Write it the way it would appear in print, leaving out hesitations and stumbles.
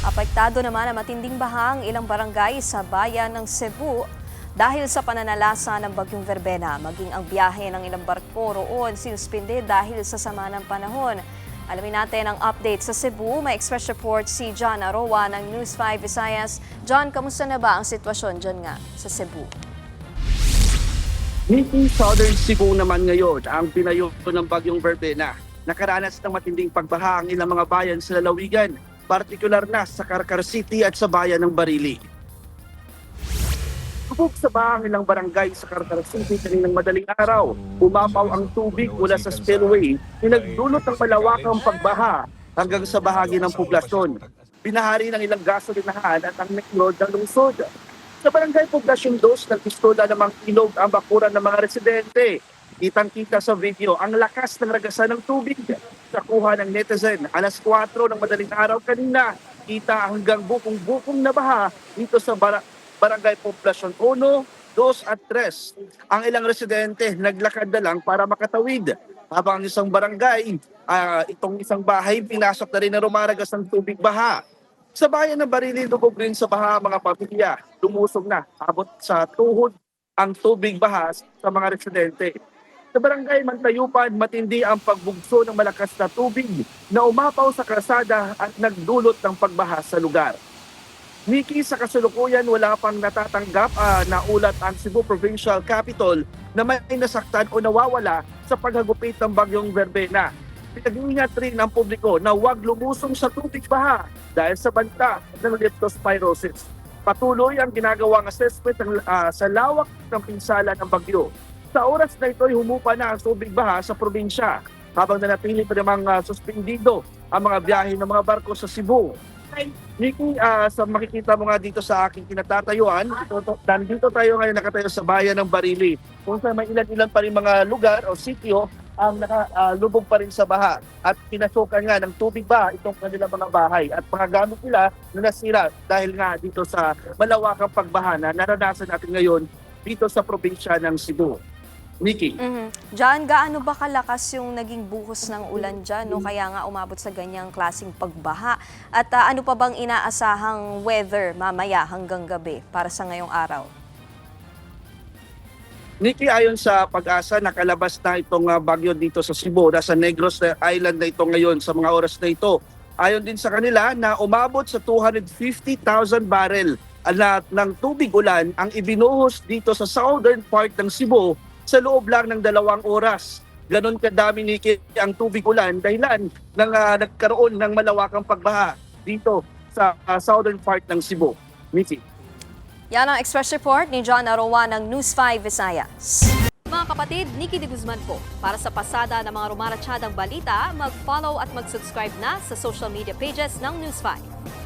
Apektado naman ang matinding bahang ilang barangay sa bayan ng Cebu dahil sa pananalasa ng Bagyong Verbena. Maging ang biyahe ng ilang barko roon sinuspinde dahil sa sama ng panahon. Alamin natin ang update sa Cebu. May express report si John Aroa ng News 5 Visayas. John, kamusta na ba ang sitwasyon dyan nga sa Cebu? Meeting Southern Cebu naman ngayon ang pinayo ng Bagyong Verbena. Nakaranas ng matinding pagbaha ang ilang mga bayan sa lalawigan, partikular na sa Carcar City at sa bayan ng Barili. Tubog sa baha ang ilang barangay sa Carcar City kaninang madaling araw. Umapaw ang tubig mula sa spillway na nagdulot ng malawakang pagbaha hanggang sa bahagi ng poblasyon. Binahari ng ilang gasolinahan at ang nekrod ng lungsod. Sa barangay Poblasyon 2, nagpistola namang ilog ang bakuran ng mga residente. Kitang-kita sa video ang lakas ng ragasan ng tubig. Sa kuha ng netizen, alas 4 ng madaling araw kanina, kita hanggang bukong-bukong na baha dito sa barangay Poblasyon 1, 2 at 3. Ang ilang residente naglakad na lang para makatawid. Habang ang isang barangay, itong isang bahay, pinasok na rin na rumaragas ng tubig baha. Sa bayan ng Barili, lubog rin sa baha mga pamilya. Lumusog na, abot sa tuhod ang tubig baha sa mga residente. Sa barangay Mantayupan, matindi ang pagbugso ng malakas na tubig na umapaw sa kalsada at nagdulot ng pagbaha sa lugar. Niki, sa kasalukuyan wala pang natatanggap na ulat ang Cebu Provincial Capital na may nasaktan o nawawala sa paghagupit ng Bagyong Verbena. Pinag-iingat rin ng publiko na huwag lumusong sa tubig baha dahil sa banta ng leptospirosis. Patuloy ang ginagawang assessment sa lawak ng pinsala ng bagyo. Sa oras na ito ay humupa na ang tubig baha sa probinsya habang nanatili pa namang suspendido ang mga biyahe ng mga barko sa Cebu. Nikki, sa makikita mo nga dito sa aking kinatatayuan, nandito tayo ngayon nakatayo sa bayan ng Barili. Kung saan may ilan-ilan pa rin mga lugar o sitio ang nakalubog pa rin sa baha at pinasukan nga ng tubig baha itong kanilang mga bahay at mga gamit nila na nasira dahil nga dito sa malawakang pagbaha na naranasan natin ngayon dito sa probinsya ng Cebu. Nikki. John, gaano ba kalakas yung naging buhos ng ulan dyan? No? Kaya nga umabot sa ganyang klaseng pagbaha. At ano pa bang inaasahang weather mamaya hanggang gabi para sa ngayong araw? Nikki, ayon sa Pag-asa, nakalabas na itong bagyo dito sa Cebu. Nasa Negros Island na ito ngayon sa mga oras na ito. Ayon din sa kanila na umabot sa 250,000 barrel ng tubig ulan ang ibinuhos dito sa southern part ng Cebu sa loob lang ng 2 oras. Ganon kadami, Nikki, ang tubig ulan dahilan ng nagkaroon ng malawakang pagbaha dito sa southern part ng Cebu. Nikki. Yan ang express report ni John Aroa ng News 5 Visayas. Mga kapatid, Nikki de Guzman po. Para sa pasada ng mga rumaratsyadang balita, mag-follow at mag-subscribe na sa social media pages ng News 5.